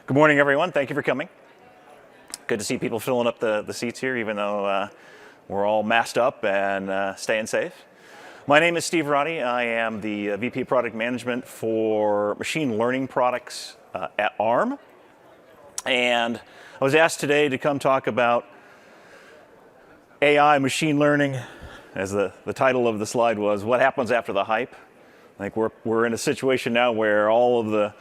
Good morning, everyone. Thank you for coming. Good to see people filling up the seats here, even though we're all masked up and staying safe. My name is Steve Roddy. I am the VP of Product Management for machine learning products at ARM. And I was asked today to come talk about AI, machine learning, as the title of the slide was, what happens after the hype. I think we're in a situation now where all of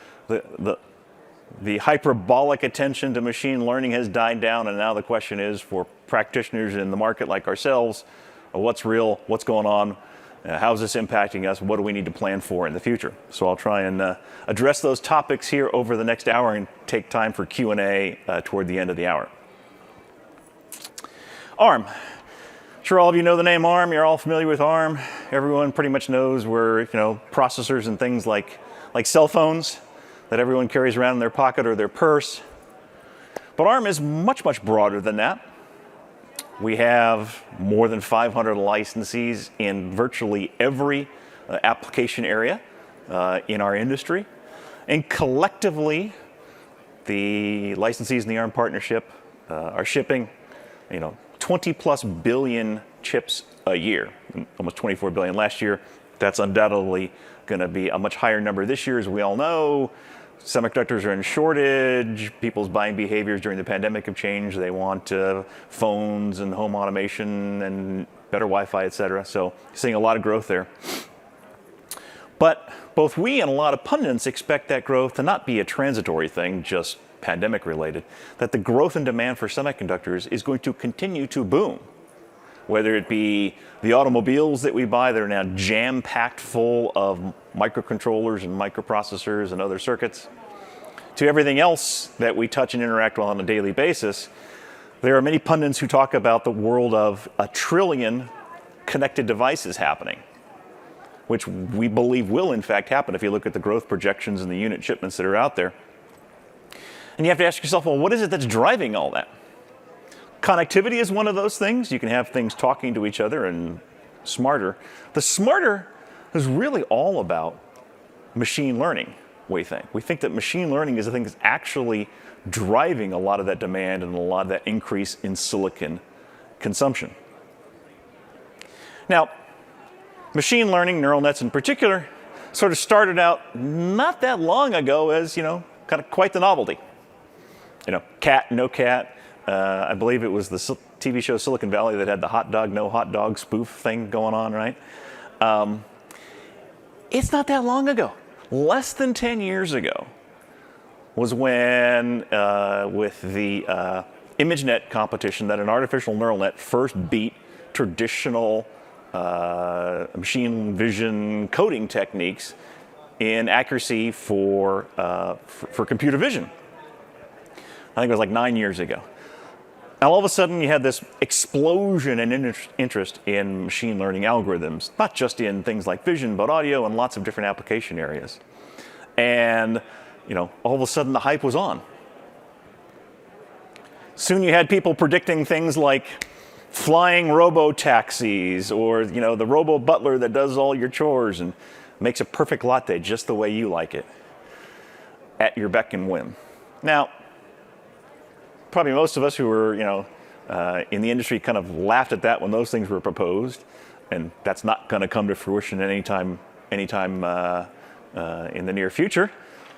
the hyperbolic attention to machine learning has died down, and now the question is for practitioners in the market like ourselves, what's real, what's going on, how is this impacting us, what do we need to plan for in the future? So I'll try and address those topics here over the next hour and take time for Q&A toward the end of the hour. ARM. Sure, all of you know the name ARM. You're all familiar with ARM. Everyone pretty much knows we're, processors and things like cell phones that everyone carries around in their pocket or their purse. But ARM is much, much broader than that. We have more than 500 licensees in virtually every application area in our industry. And collectively, the licensees in the ARM partnership are shipping, 20 plus billion chips a year, almost 24 billion last year. That's undoubtedly going to be a much higher number this year, as we all know. Semiconductors are in shortage. People's buying behaviors during the pandemic have changed. They want phones and home automation and better Wi-Fi, et cetera. So seeing a lot of growth there. But both we and a lot of pundits expect that growth to not be a transitory thing, just pandemic related, that the growth in demand for semiconductors is going to continue to boom. Whether it be the automobiles that we buy that are now jam-packed full of microcontrollers and microprocessors and other circuits, to everything else that we touch and interact with on a daily basis, there are many pundits who talk about the world of 1 trillion connected devices happening, which we believe will in fact happen if you look at the growth projections and the unit shipments that are out there. And you have to ask yourself, well, what is it that's driving all that? Connectivity is one of those things. You can have things talking to each other and smarter. The smarter is really all about machine learning, we think. We think that machine learning is the thing that's actually driving a lot of that demand and a lot of that increase in silicon consumption. Now, machine learning, neural nets in particular, sort of started out not that long ago as, kind of quite the novelty. Cat, no cat. I believe it was the TV show Silicon Valley that had the hot dog, no hot dog spoof thing going on, right? It's not that long ago. Less than 10 years ago was when, with the ImageNet competition, that an artificial neural net first beat traditional machine vision coding techniques in accuracy for computer vision. I think it was like 9 years ago. And all of a sudden, you had this explosion in interest in machine learning algorithms, not just in things like vision, but audio and lots of different application areas. And, all of a sudden, the hype was on. Soon you had people predicting things like flying robo-taxis or, the robo-butler that does all your chores and makes a perfect latte just the way you like it at your beck and whim. Now, probably most of us who were, in the industry kind of laughed at that when those things were proposed, and that's not going to come to fruition anytime in the near future,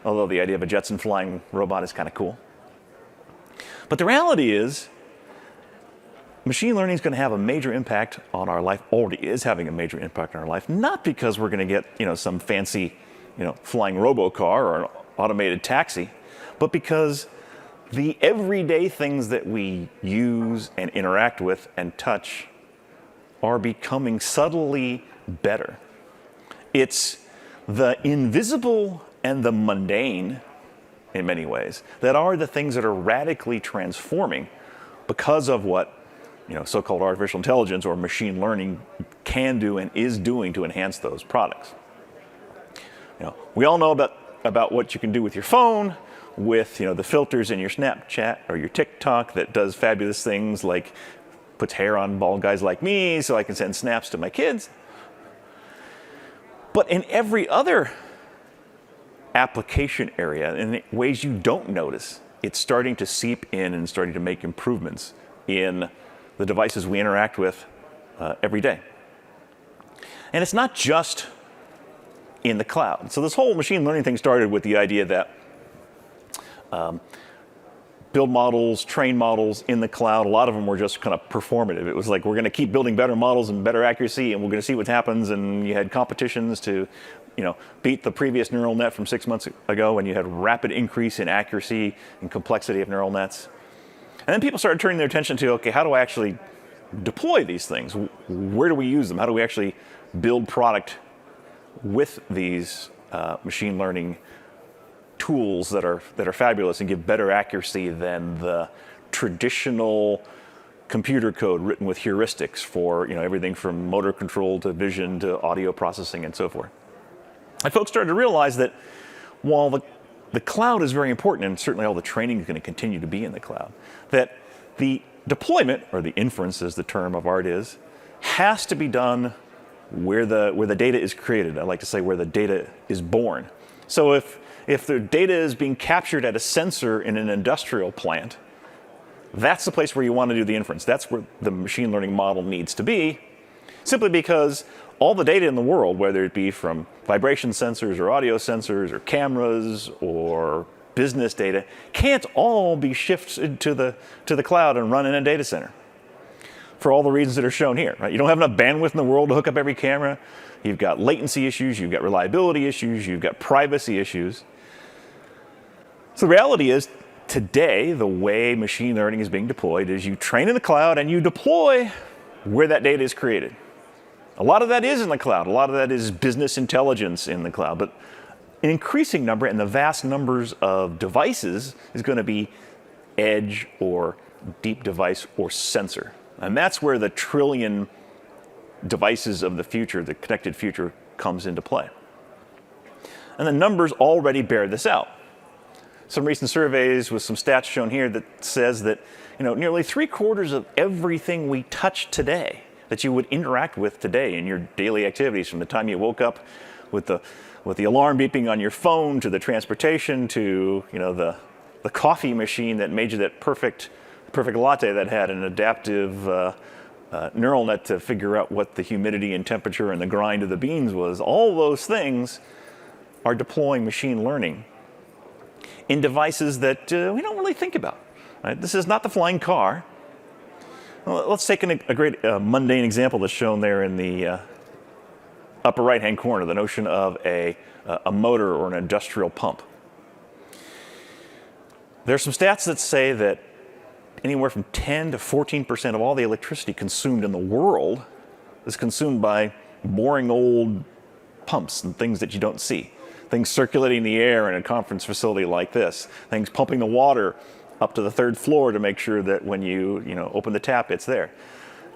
although the idea of a Jetson flying robot is kind of cool. But the reality is, machine learning is going to have a major impact on our life, already is having a major impact on our life, not because we're going to get, some fancy, flying robocar or an automated taxi, but because the everyday things that we use and interact with and touch are becoming subtly better. It's the invisible and the mundane, in many ways, that are the things that are radically transforming because of what so-called artificial intelligence or machine learning can do and is doing to enhance those products. We all know about what you can do with your phone, with the filters in your Snapchat or your TikTok that does fabulous things like puts hair on bald guys like me so I can send snaps to my kids. But in every other application area in ways you don't notice. It's starting to seep in and starting to make improvements in the devices we interact with every day. And it's not just in the cloud. So this whole machine learning thing started with the idea that build models, train models in the cloud, a lot of them were just kind of performative. It was like, we're going to keep building better models and better accuracy, and we're going to see what happens. And you had competitions to, beat the previous neural net from 6 months ago, and you had rapid increase in accuracy and complexity of neural nets. And then people started turning their attention to, okay, how do I actually deploy these things? Where do we use them? How do we actually build product with these machine learning tools that are fabulous and give better accuracy than the traditional computer code written with heuristics for everything from motor control to vision to audio processing and so forth. And folks started to realize that while the cloud is very important, and certainly all the training is going to continue to be in the cloud, that the deployment, or the inference as the term of art is, has to be done where the data is created. I like to say where the data is born. So if the data is being captured at a sensor in an industrial plant, that's the place where you want to do the inference. That's where the machine learning model needs to be, simply because all the data in the world, whether it be from vibration sensors or audio sensors or cameras or business data, can't all be shifted to the cloud and run in a data center for all the reasons that are shown here. Right? You don't have enough bandwidth in the world to hook up every camera. You've got latency issues, you've got reliability issues, you've got privacy issues. So the reality is, today, the way machine learning is being deployed is you train in the cloud and you deploy where that data is created. A lot of that is in the cloud. A lot of that is business intelligence in the cloud. But an increasing number and the vast numbers of devices is going to be edge or deep device or sensor. And that's where the trillion devices of the future, the connected future, comes into play. And the numbers already bear this out. Some recent surveys with some stats shown here that says that nearly 3/4 of everything we touch today, that you would interact with today in your daily activities, from the time you woke up with the alarm beeping on your phone, to the transportation, to the coffee machine that made you that perfect latte that had an adaptive neural net to figure out what the humidity and temperature and the grind of the beans was. All those things are deploying machine learning in devices that we don't really think about. Right? This is not the flying car. Well, let's take a great mundane example that's shown there in the upper right-hand corner, the notion of a motor or an industrial pump. There are some stats that say that anywhere from 10 to 14% of all the electricity consumed in the world is consumed by boring old pumps and things that you don't see. Things circulating the air in a conference facility like this. Things pumping the water up to the 3rd floor to make sure that when you open the tap, it's there.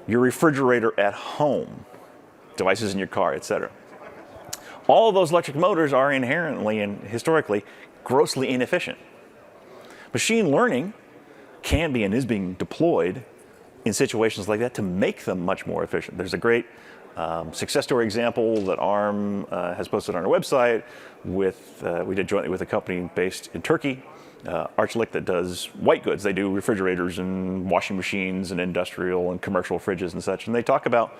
Your refrigerator at home, devices in your car, etc. All of those electric motors are inherently and historically grossly inefficient. Machine learning can be and is being deployed in situations like that to make them much more efficient. There's a great success story example that ARM has posted on our website. We did jointly with a company based in Turkey, Arçelik, that does white goods. They do refrigerators and washing machines and industrial and commercial fridges and such. And they talk about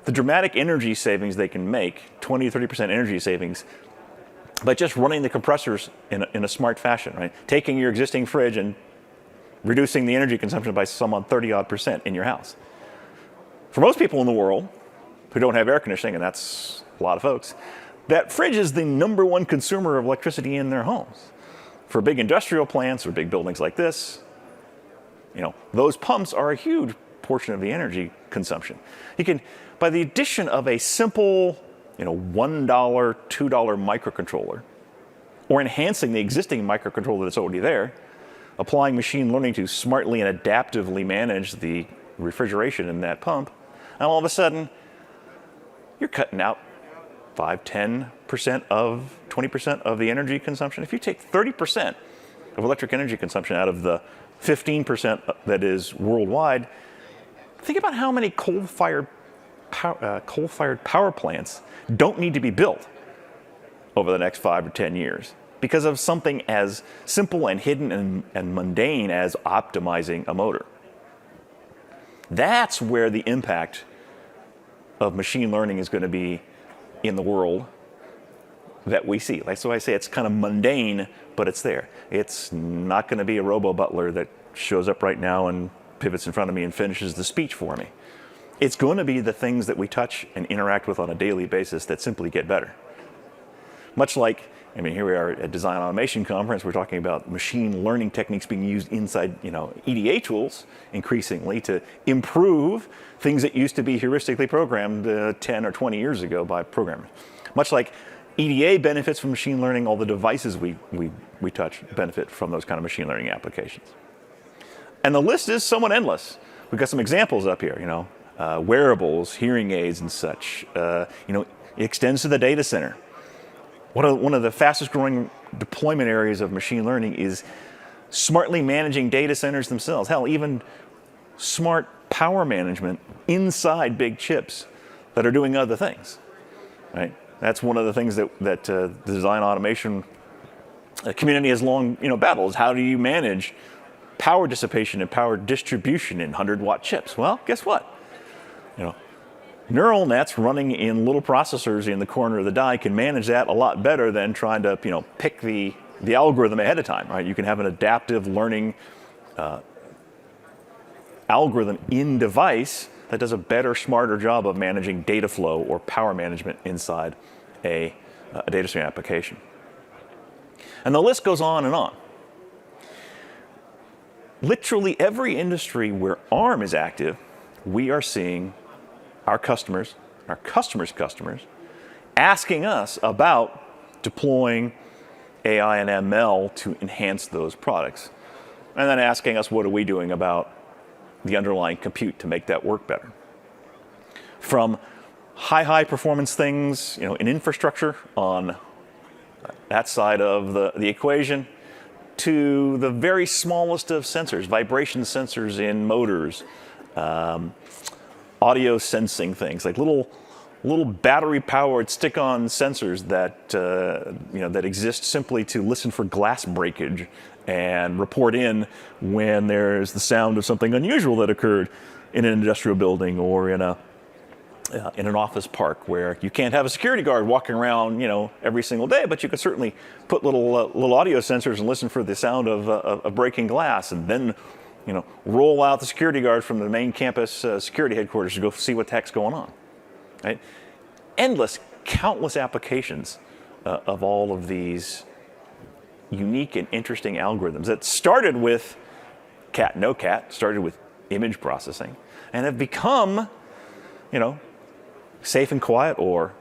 the dramatic energy savings they can make, 20 to 30% energy savings, by just running the compressors in a smart fashion, right? Taking your existing fridge and reducing the energy consumption by some odd 30% in your house. For most people in the world who don't have air conditioning, and that's a lot of folks, that fridge is the #1 consumer of electricity in their homes. For big industrial plants or big buildings like this, those pumps are a huge portion of the energy consumption. You can, by the addition of a simple, $1, $2 microcontroller, or enhancing the existing microcontroller that's already there, applying machine learning to smartly and adaptively manage the refrigeration in that pump, and all of a sudden, you're cutting out 5, 10% of 20% of the energy consumption. If you take 30% of electric energy consumption out of the 15% that is worldwide, think about how many coal-fired power plants don't need to be built over the next 5 or 10 years because of something as simple and hidden and mundane as optimizing a motor. That's where the impact of machine learning is going to be in the world that we see. That's why I say it's kind of mundane, but it's there. It's not going to be a robo-butler that shows up right now and pivots in front of me and finishes the speech for me. It's going to be the things that we touch and interact with on a daily basis that simply get better. Much like, I mean, here we are at Design Automation Conference, we're talking about machine learning techniques being used inside, EDA tools increasingly to improve things that used to be heuristically programmed 10 or 20 years ago by programmers. Much like EDA benefits from machine learning, all the devices we touch benefit from those kind of machine learning applications. And the list is somewhat endless. We've got some examples up here, wearables, hearing aids and such. It extends to the data center. One of the fastest growing deployment areas of machine learning is smartly managing data centers themselves. Hell, even smart power management inside big chips that are doing other things, right? That's one of the things that the design automation community has long battled is how do you manage power dissipation and power distribution in 100-watt chips? Well, guess what? Neural nets running in little processors in the corner of the die can manage that a lot better than trying to pick the algorithm ahead of time, right? You can have an adaptive learning algorithm in device that does a better, smarter job of managing data flow or power management inside a data stream application. And the list goes on and on. Literally every industry where ARM is active, we are seeing our customers' customers asking us about deploying AI and ML to enhance those products. And then asking us what are we doing about the underlying compute to make that work better. From high performance things, in infrastructure on that side of the equation, to the very smallest of sensors, vibration sensors in motors, audio sensing things, like little battery-powered stick-on sensors that that exist simply to listen for glass breakage and report in when there's the sound of something unusual that occurred in an industrial building or in an office park where you can't have a security guard walking around, every single day, but you could certainly put little audio sensors and listen for the sound of breaking glass, and then, roll out the security guard from the main campus security headquarters to go see what the heck's going on. Right? Countless applications of all of these unique and interesting algorithms that started with cat, no cat, started with image processing, and have become, safe and quiet or,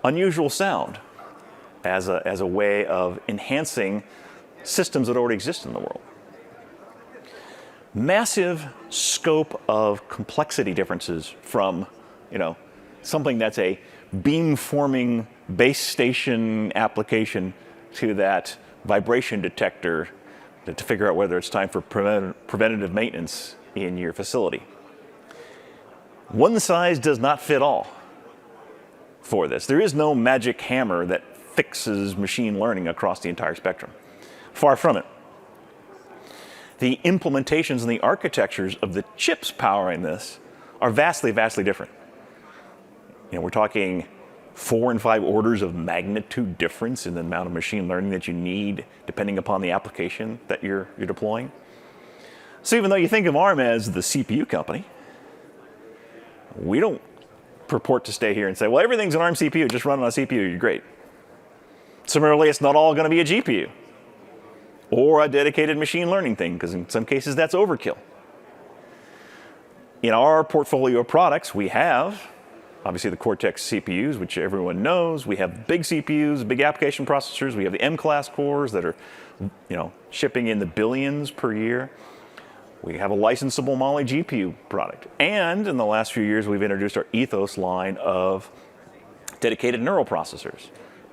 unusual sound as a way of enhancing systems that already exist in the world. Massive scope of complexity differences from, something that's a beamforming base station application to that vibration detector to figure out whether it's time for preventative maintenance in your facility. One size does not fit all for this. There is no magic hammer that fixes machine learning across the entire spectrum. Far from it. The implementations and the architectures of the chips powering this are vastly, vastly different. We're talking 4 and 5 orders of magnitude difference in the amount of machine learning that you need depending upon the application that you're deploying. So even though you think of ARM as the CPU company, we don't purport to stay here and say, well, everything's an ARM CPU, just run on a CPU, you're great. Similarly, it's not all going to be a GPU or a dedicated machine learning thing, because in some cases that's overkill. In our portfolio of products, we have obviously the Cortex CPUs, which everyone knows. We have big CPUs, big application processors. We have the M-class cores that are, shipping in the billions per year. We have a licensable Mali GPU product. And in the last few years, we've introduced our Ethos line of dedicated neural processors.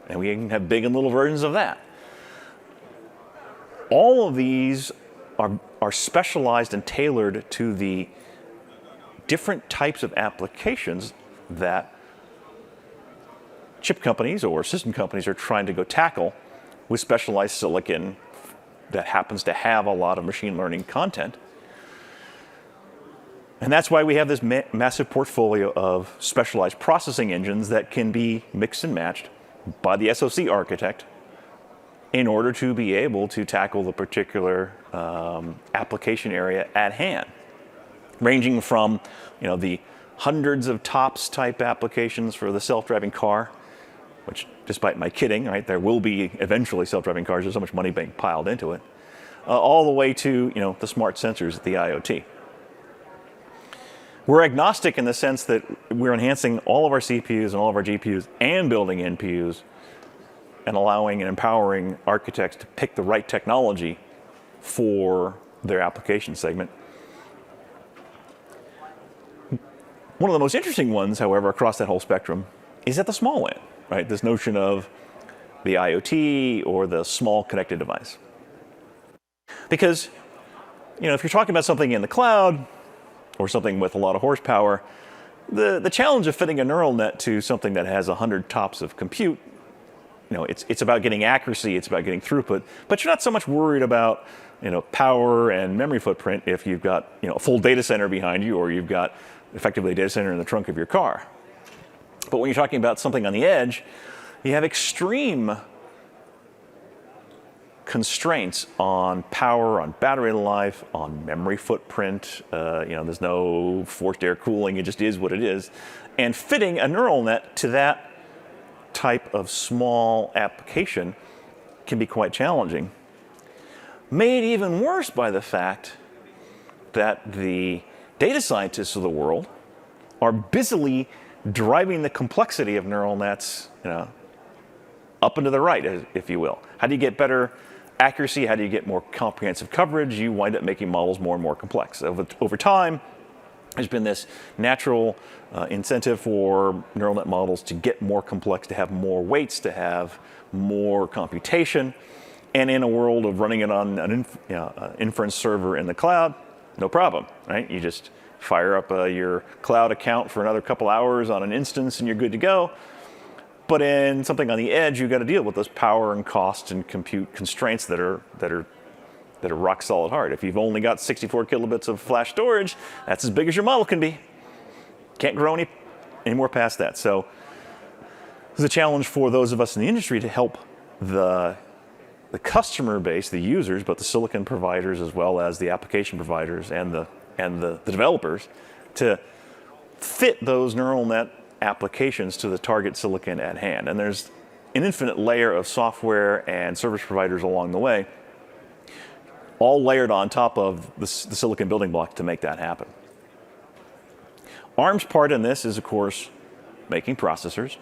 And we can have big and little versions of that. All of these are specialized and tailored to the different types of applications that chip companies or system companies are trying to go tackle with specialized silicon that happens to have a lot of machine learning content. And that's why we have this massive portfolio of specialized processing engines that can be mixed and matched by the SoC architect in order to be able to tackle the particular application area at hand, ranging from the hundreds of TOPS type applications for the self-driving car, which, despite my kidding, right, there will be eventually self-driving cars. There's so much money being piled into it, all the way to the smart sensors, the IoT. We're agnostic in the sense that we're enhancing all of our CPUs and all of our GPUs and building NPUs and allowing and empowering architects to pick the right technology for their application segment. One of the most interesting ones, however, across that whole spectrum is at the small end, right? This notion of the IoT or the small connected device. Because, if you're talking about something in the cloud or something with a lot of horsepower, the challenge of fitting a neural net to something that has 100 TOPS of compute, it's about getting accuracy, it's about getting throughput, but you're not so much worried about power and memory footprint if you've got a full data center behind you, or you've got effectively a data center in the trunk of your car. But when you're talking about something on the edge, you have extreme constraints on power, on battery life, on memory footprint. There's no forced air cooling. It just is what it is. And fitting a neural net to that type of small application can be quite challenging. Made even worse by the fact that the data scientists of the world are busily driving the complexity of neural nets, up and to the right, if you will. How do you get better accuracy? How do you get more comprehensive coverage? You wind up making models more and more complex. Over time, there's been this natural incentive for neural net models to get more complex, to have more weights, to have more computation. And in a world of running it on an inference server in the cloud, no problem, right? You just fire up your cloud account for another couple hours on an instance and you're good to go. But in something on the edge, you've got to deal with those power and cost and compute constraints that are rock solid hard. If you've only got 64 kilobits of flash storage, that's as big as your model can be. Can't grow any more past that. So this is a challenge for those of us in the industry to help the customer base, the users, but the silicon providers as well as the application providers and the developers to fit those neural net applications to the target silicon at hand. And there's an infinite layer of software and service providers along the way, all layered on top of the silicon building block to make that happen. ARM's part in this is, of course, making processors.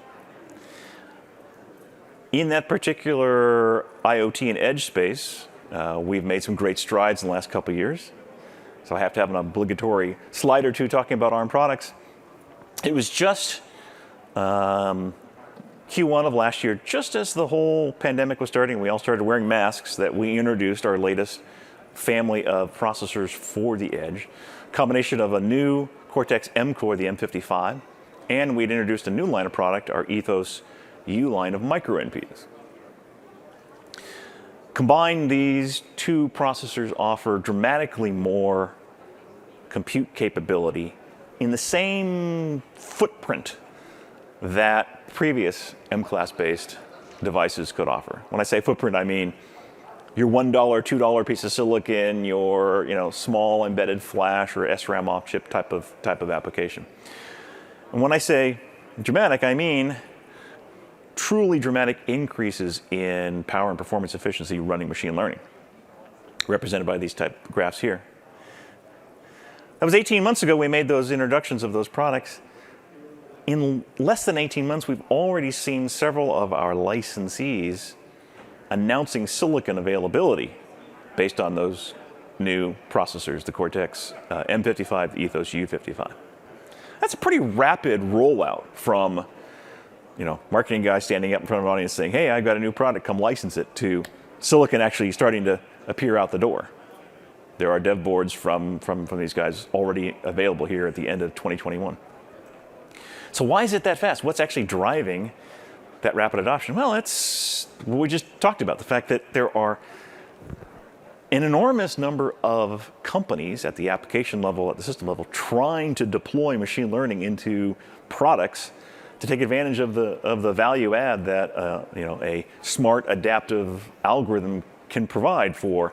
In that particular IoT and edge space, we've made some great strides in the last couple of years. So I have to have an obligatory slide or two talking about ARM products. It was just Q1 of last year, just as the whole pandemic was starting, we all started wearing masks, that we introduced our latest family of processors for the edge. Combination of a new Cortex-M core, the M55, and we'd introduced a new line of product, our Ethos U line of micro NPUs. Combined, these two processors offer dramatically more compute capability in the same footprint that previous M-class based devices could offer. When I say footprint, I mean your $1, $2 piece of silicon, your small embedded flash or SRAM off-chip type of application. And when I say dramatic, I mean truly dramatic increases in power and performance efficiency running machine learning, represented by these type graphs here. That was 18 months ago we made those introductions of those products. In less than 18 months, we've already seen several of our licensees announcing silicon availability based on those new processors, the Cortex M55, the Ethos U55. That's a pretty rapid rollout from marketing guys standing up in front of an audience saying, hey, I've got a new product, come license it, to silicon actually starting to appear out the door. There are dev boards from these guys already available here at the end of 2021. So why is it that fast? What's actually driving that rapid adoption? Well, it's what we just talked about, the fact that there are an enormous number of companies at the application level, at the system level, trying to deploy machine learning into products to take advantage of the value add that a smart adaptive algorithm can provide for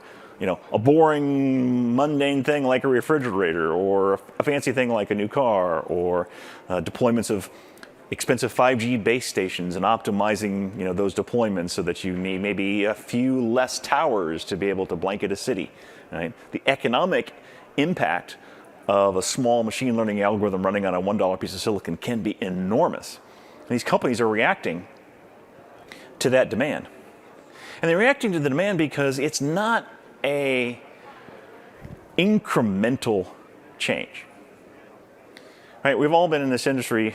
a boring, mundane thing like a refrigerator, or a fancy thing like a new car, or deployments of expensive 5G base stations and optimizing those deployments so that you need maybe a few less towers to be able to blanket a city. Right? The economic impact of a small machine learning algorithm running on a $1 piece of silicon can be enormous. And these companies are reacting to that demand. And they're reacting to the demand because it's not a incremental change. Right? We've all been in this industry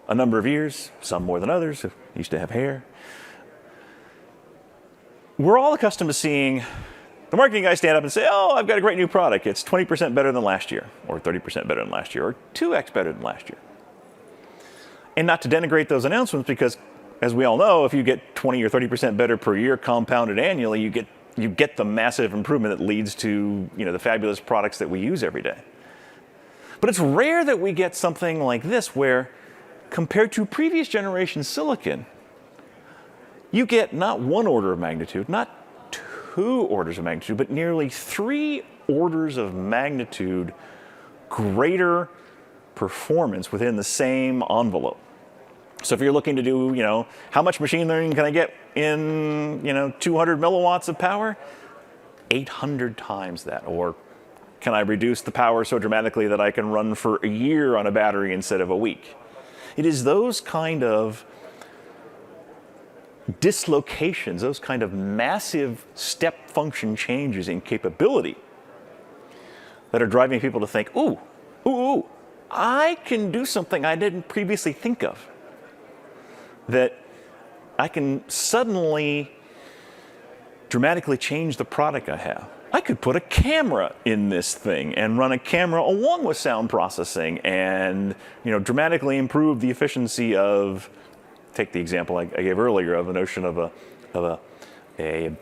a number of years, some more than others, who used to have hair. We're all accustomed to seeing the marketing guy stand up and say, oh, I've got a great new product. It's 20% better than last year, or 30% better than last year, or 2x better than last year. And not to denigrate those announcements, because as we all know, if you get 20 or 30% better per year compounded annually, you get the massive improvement that leads to the fabulous products that we use every day. But it's rare that we get something like this where, compared to previous generation silicon, you get not one order of magnitude, not two orders of magnitude, but nearly 3 orders of magnitude greater performance within the same envelope. So if you're looking to do, how much machine learning can I get in, 200 milliwatts of power? 800 times that. Or can I reduce the power so dramatically that I can run for a year on a battery instead of a week? It is those kind of dislocations, those kind of massive step function changes in capability that are driving people to think, ooh, I can do something I didn't previously think of. That I can suddenly dramatically change the product I have. I could put a camera in this thing and run a camera along with sound processing and dramatically improve the efficiency of, take the example I gave earlier of a notion of a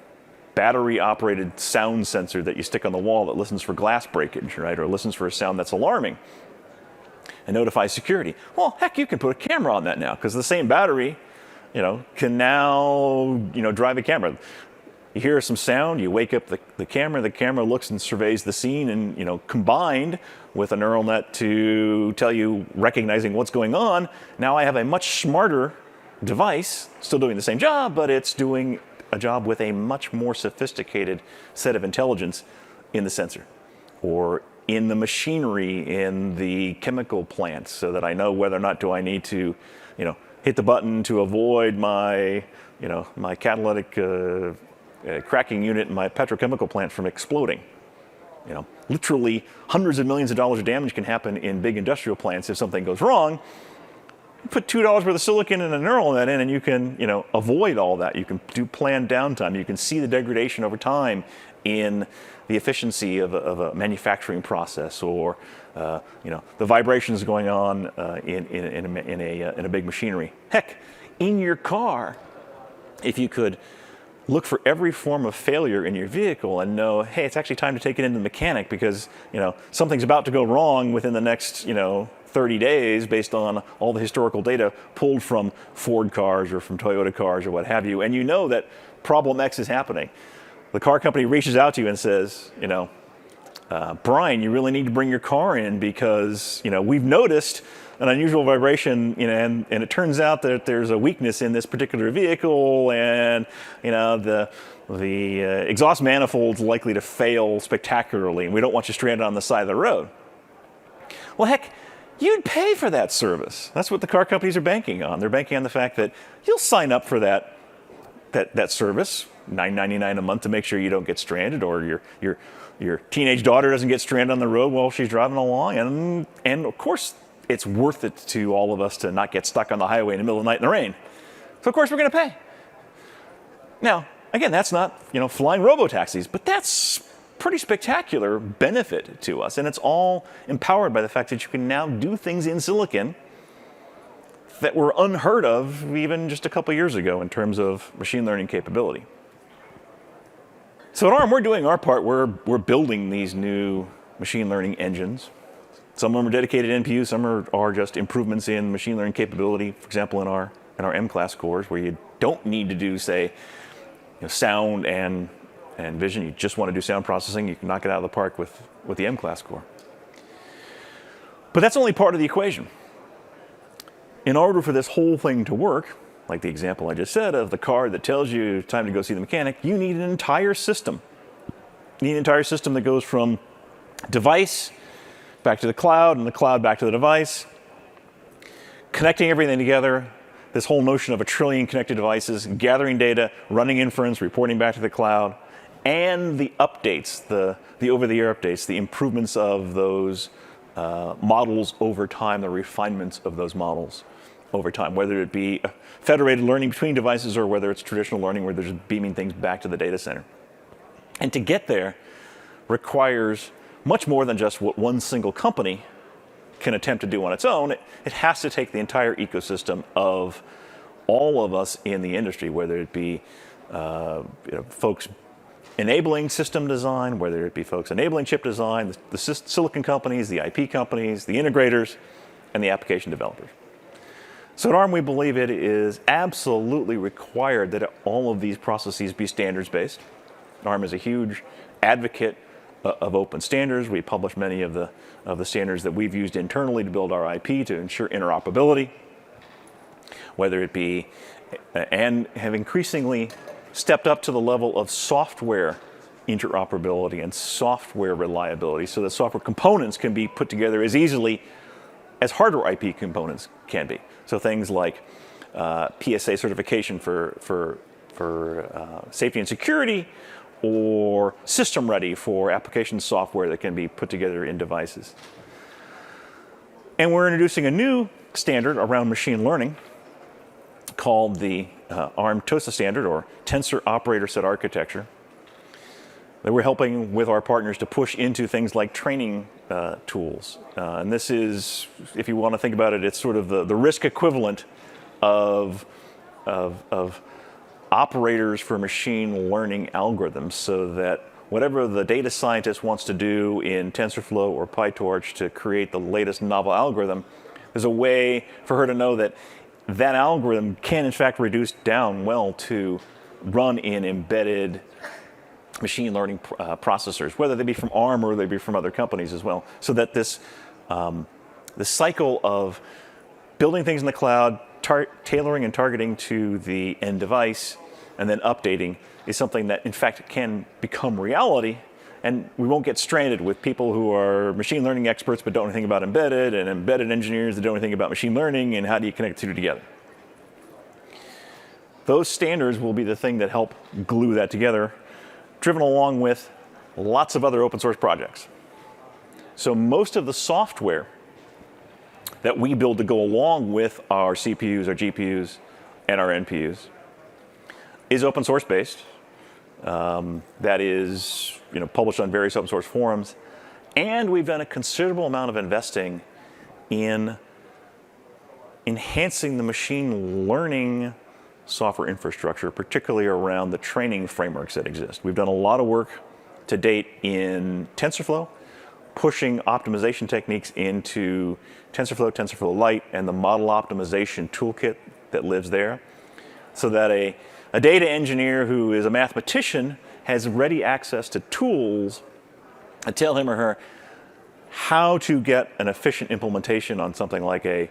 battery-operated sound sensor that you stick on the wall that listens for glass breakage, right, or listens for a sound that's alarming and notifies security. Well, heck, you can put a camera on that now, because the same battery, can now, drive a camera. You hear some sound, you wake up the camera looks and surveys the scene, and, combined with a neural net to tell you, recognizing what's going on, now I have a much smarter device, still doing the same job, but it's doing a job with a much more sophisticated set of intelligence in the sensor, or in the machinery, in the chemical plants, so that I know whether or not do I need to, hit the button to avoid my, my catalytic cracking unit in my petrochemical plant from exploding. Literally hundreds of millions of dollars of damage can happen in big industrial plants if something goes wrong. You put $2 worth of silicon and a neural net in, and you can, avoid all that. You can do planned downtime. You can see the degradation over time in the efficiency of a manufacturing process, or the vibrations going on in a big machinery. Heck, in your car, if you could look for every form of failure in your vehicle and know, hey, it's actually time to take it into the mechanic because something's about to go wrong within the next 30 days based on all the historical data pulled from Ford cars or from Toyota cars or what have you, and that problem X is happening. The car company reaches out to you and says, Brian, you really need to bring your car in because we've noticed an unusual vibration, and it turns out that there's a weakness in this particular vehicle, and the exhaust manifold's likely to fail spectacularly, and we don't want you stranded on the side of the road. Well, heck, you'd pay for that service. That's what the car companies are banking on. They're banking on the fact that you'll sign up for that service, $9.99 a month, to make sure you don't get stranded, or your teenage daughter doesn't get stranded on the road while she's driving along, and of course it's worth it to all of us to not get stuck on the highway in the middle of the night in the rain. So of course we're going to pay. Now, again, that's not flying robo-taxis, but that's pretty spectacular benefit to us, and it's all empowered by the fact that you can now do things in silicon that were unheard of even just a couple years ago in terms of machine learning capability. So at ARM, we're doing our part. We're building these new machine learning engines. Some of them are dedicated NPUs, some are just improvements in machine learning capability, for example, in our M-class cores, where you don't need to do, say, sound and vision. You just want to do sound processing. You can knock it out of the park with the M-class core. But that's only part of the equation. In order for this whole thing to work, like the example I just said of the car that tells you time to go see the mechanic, you need an entire system. You need an entire system that goes from device back to the cloud, and the cloud back to the device, connecting everything together, this whole notion of a trillion connected devices, gathering data, running inference, reporting back to the cloud, and the updates, the over-the-air updates, the improvements of those models over time, the refinements of those models over time, whether it be federated learning between devices or whether it's traditional learning where they're just beaming things back to the data center. And to get there requires much more than just what one single company can attempt to do on its own. It has to take the entire ecosystem of all of us in the industry, whether it be folks enabling system design, whether it be folks enabling chip design, the silicon companies, the IP companies, the integrators, and the application developers. So at ARM, we believe it is absolutely required that all of these processes be standards-based. ARM is a huge advocate of open standards. We publish many of the standards that we've used internally to build our IP to ensure interoperability, whether it be, and have increasingly stepped up to the level of software interoperability and software reliability so that software components can be put together as easily as hardware IP components can be. So things like PSA certification for safety and security, or system ready for application software that can be put together in devices. And we're introducing a new standard around machine learning called the ARM TOSA standard, or Tensor Operator Set Architecture, that we're helping with our partners to push into things like training tools. And this is, if you want to think about it, it's sort of the RISC equivalent of operators for machine learning algorithms, so that whatever the data scientist wants to do in TensorFlow or PyTorch to create the latest novel algorithm, there's a way for her to know that that algorithm can in fact reduce down well to run in embedded machine learning processors, whether they be from ARM or they be from other companies as well, so that this cycle of building things in the cloud, tailoring and targeting to the end device, and then updating is something that in fact can become reality, and we won't get stranded with people who are machine learning experts but don't know anything about embedded, and embedded engineers that don't know anything about machine learning, and how do you connect the two together. Those standards will be the thing that help glue that together, driven along with lots of other open source projects. So most of the software that we build to go along with our CPUs, our GPUs, and our NPUs is open source based. That is published on various open source forums. And we've done a considerable amount of investing in enhancing the machine learning software infrastructure, particularly around the training frameworks that exist. We've done a lot of work to date in TensorFlow, pushing optimization techniques into TensorFlow, TensorFlow Lite, and the model optimization toolkit that lives there, so that a data engineer who is a mathematician has ready access to tools that tell him or her how to get an efficient implementation on something like a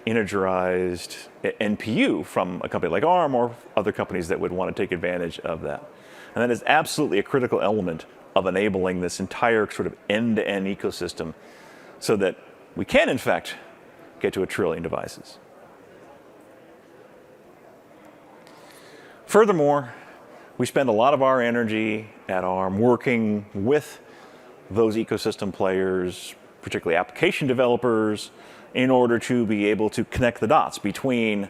integerized NPU from a company like ARM or other companies that would want to take advantage of that. And that is absolutely a critical element of enabling this entire sort of end-to-end ecosystem so that we can, in fact, get to 1 trillion devices. Furthermore, we spend a lot of our energy at ARM working with those ecosystem players, particularly application developers, in order to be able to connect the dots between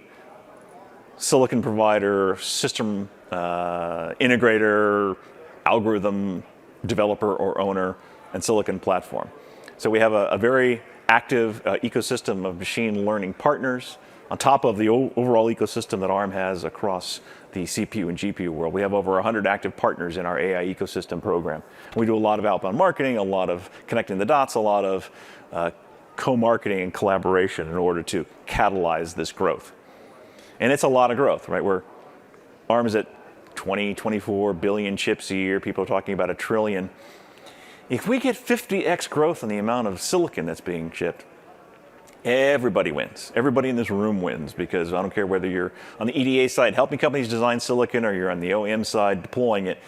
silicon provider, system integrator, algorithm developer or owner, and silicon platform. So we have a very active ecosystem of machine learning partners on top of the overall ecosystem that ARM has across the CPU and GPU world. We have over 100 active partners in our AI ecosystem program. We do a lot of outbound marketing, a lot of connecting the dots, a lot of co-marketing and collaboration in order to catalyze this growth. And it's a lot of growth, right? ARM is at 24 billion chips a year. People are talking about 1 trillion. If we get 50x growth in the amount of silicon that's being shipped, everybody wins. Everybody in this room wins, because I don't care whether you're on the EDA side helping companies design silicon or you're on the OEM side deploying it.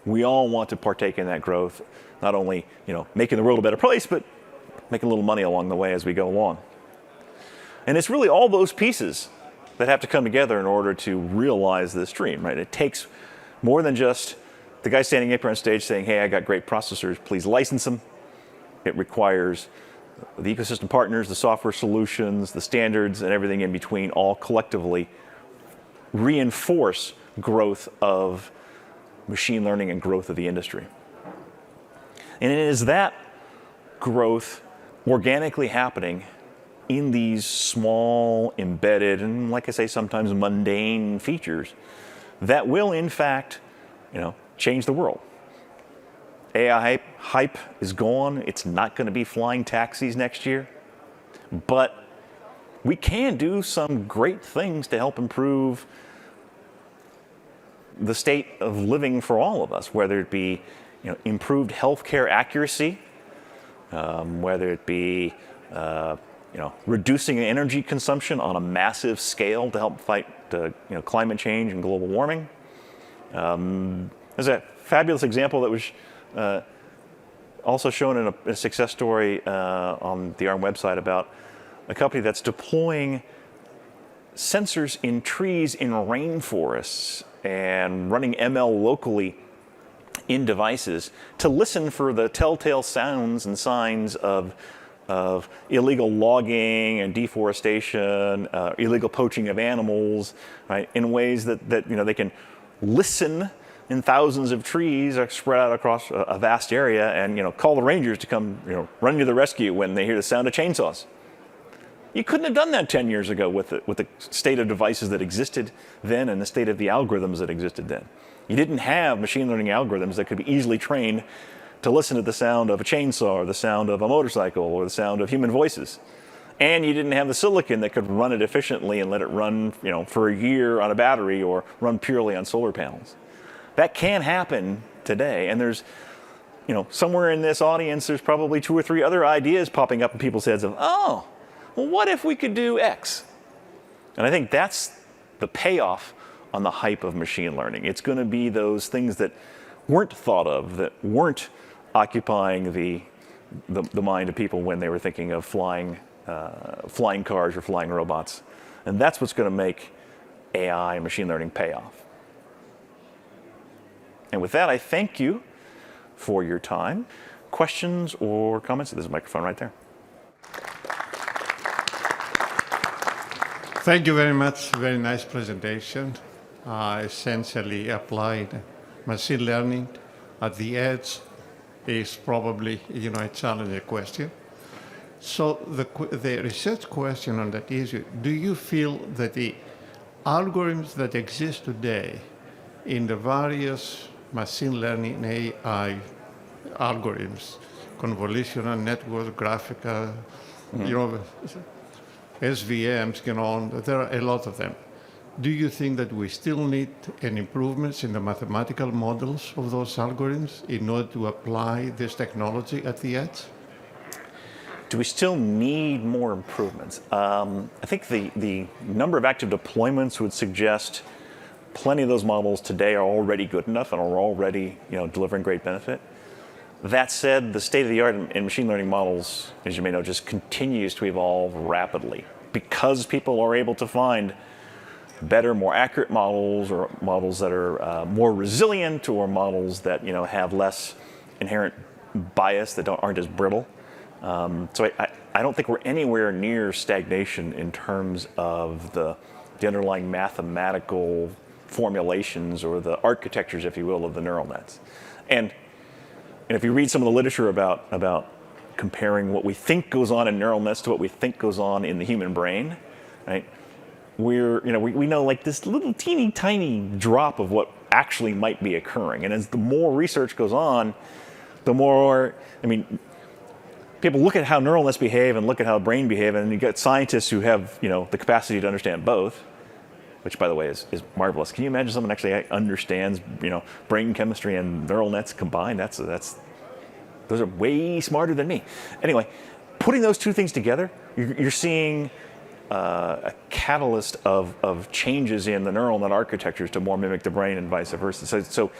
We all want to partake in that growth, not only making the world a better place, but making a little money along the way as we go along. And it's really all those pieces that have to come together in order to realize this dream, right? It takes more than just the guy standing up here on stage saying, hey, I got great processors, please license them. It requires the ecosystem partners, the software solutions, the standards, and everything in between all collectively reinforce growth of machine learning and growth of the industry. And it is that growth organically happening in these small, embedded, and like I say, sometimes mundane features that will, in fact, change the world. AI hype is gone. It's not going to be flying taxis next year. But we can do some great things to help improve the state of living for all of us, whether it be improved healthcare accuracy, whether it be reducing energy consumption on a massive scale to help fight climate change and global warming. There's a fabulous example that was also shown in a success story on the ARM website about a company that's deploying sensors in trees in rainforests and running ML locally in devices to listen for the telltale sounds and signs of illegal logging and deforestation, illegal poaching of animals, right? In ways that they can listen in thousands of trees spread out across a vast area, and call the rangers to come run to the rescue when they hear the sound of chainsaws. You couldn't have done that 10 years ago with the state of devices that existed then and the state of the algorithms that existed then. You didn't have machine learning algorithms that could be easily trained to listen to the sound of a chainsaw or the sound of a motorcycle or the sound of human voices. And you didn't have the silicon that could run it efficiently and let it run for a year on a battery or run purely on solar panels. That can happen today, and there's somewhere in this audience there's probably 2 or 3 other ideas popping up in people's heads of, oh, well, what if we could do X? And I think that's the payoff on the hype of machine learning. It's going to be those things that weren't thought of, that weren't occupying the mind of people when they were thinking of flying cars or flying robots. And that's what's going to make AI and machine learning pay off. And with that, I thank you for your time. Questions or comments? There's a microphone right there. Thank you very much. Very nice presentation. Essentially applied machine learning at the edge is probably a challenging question. So the research question on that issue, do you feel that the algorithms that exist today in the various machine learning AI algorithms, convolutional networks, graphical, SVMs, there are a lot of them. Do you think that we still need an improvements in the mathematical models of those algorithms in order to apply this technology at the edge? Do we still need more improvements? I think the number of active deployments would suggest plenty of those models today are already good enough and are already delivering great benefit. That said, the state of the art in machine learning models, as you may know, just continues to evolve rapidly because people are able to find better, more accurate models, or models that are more resilient, or models that have less inherent bias, that aren't as brittle. So I don't think we're anywhere near stagnation in terms of the underlying mathematical formulations or the architectures, if you will, of the neural nets. And if you read some of the literature about comparing what we think goes on in neural nets to what we think goes on in the human brain, right? We know like this little teeny tiny drop of what actually might be occurring. And as the more research goes on, the more, people look at how neural nets behave and look at how the brain behave, and you get scientists who have, the capacity to understand both, which by the way is marvelous. Can you imagine someone actually understands, brain chemistry and neural nets combined? Those are way smarter than me. Anyway, putting those two things together, you're seeing a catalyst of changes in the neural net architectures to more mimic the brain and vice versa. So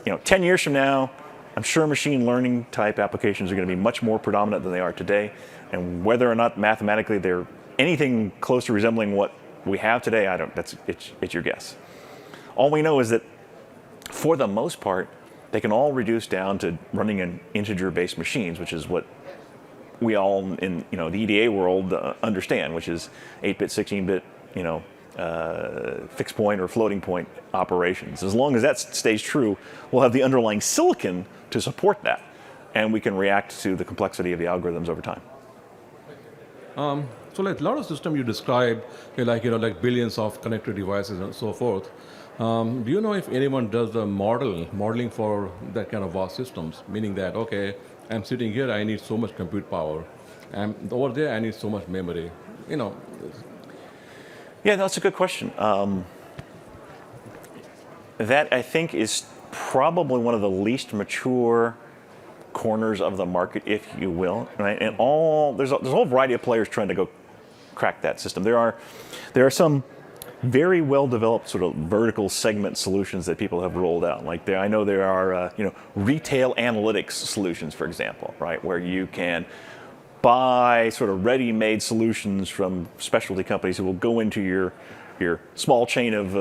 10 years from now, I'm sure machine learning type applications are going to be much more predominant than they are today. And whether or not mathematically they're anything close to resembling what we have today, it's your guess. All we know is that for the most part, they can all reduce down to running in integer-based machines, which is what we all in the EDA world understand, which is 8-bit, 16-bit, fixed point or floating point operations. As long as that stays true, we'll have the underlying silicon to support that, and we can react to the complexity of the algorithms over time. So like a lot of systems you described, like billions of connected devices and so forth. Do you know if anyone does the modeling for that kind of vast systems? Meaning that, okay, I'm sitting here, I need so much compute power. And over there, I need so much memory. Yeah, that's a good question. That I think is probably one of the least mature corners of the market, if you will. Right? And there's a whole variety of players trying to go crack that system. There are some very well-developed sort of vertical segment solutions that people have rolled out. Like I know there are retail analytics solutions, for example, right, where you can buy sort of ready-made solutions from specialty companies who will go into your small chain of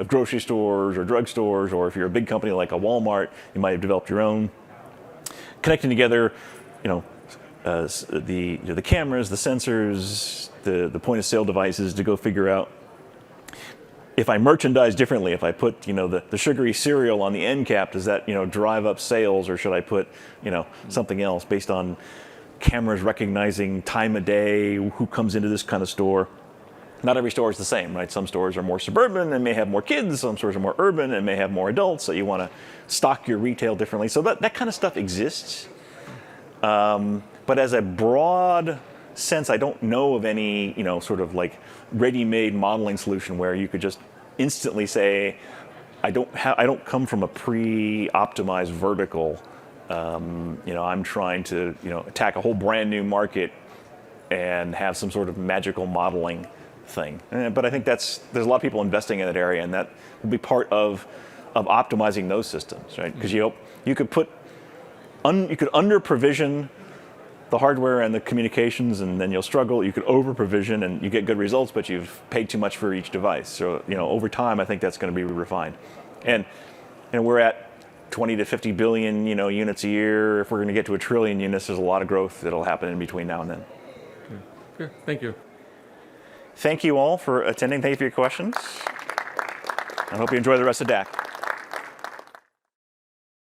grocery stores or drugstores, or if you're a big company like a Walmart, you might have developed your own, connecting together, the cameras, the sensors, the point-of-sale devices to go figure out if I merchandise differently, if I put the sugary cereal on the end cap, does that drive up sales, or should I put something else based on cameras recognizing time of day, who comes into this kind of store? Not every store is the same, right? Some stores are more suburban and may have more kids. Some stores are more urban and may have more adults. So you want to stock your retail differently. So that kind of stuff exists. But as a broad sense, I don't know of any, sort of like ready-made modeling solution where you could just instantly say, I don't come from a pre-optimized vertical. I'm trying to, attack a whole brand new market and have some sort of magical modeling thing. But I think there's a lot of people investing in that area, and that will be part of optimizing those systems, right? Because you could under-provision the hardware and the communications, and then you'll struggle. You could over-provision and you get good results, but you've paid too much for each device. So, over time, I think that's going to be refined. And we're at 20 to 50 billion, units a year. If we're going to get to 1 trillion units, there's a lot of growth that'll happen in between now and then. Okay. Thank you. Thank you all for attending. Thank you for your questions. I hope you enjoy the rest of DAC.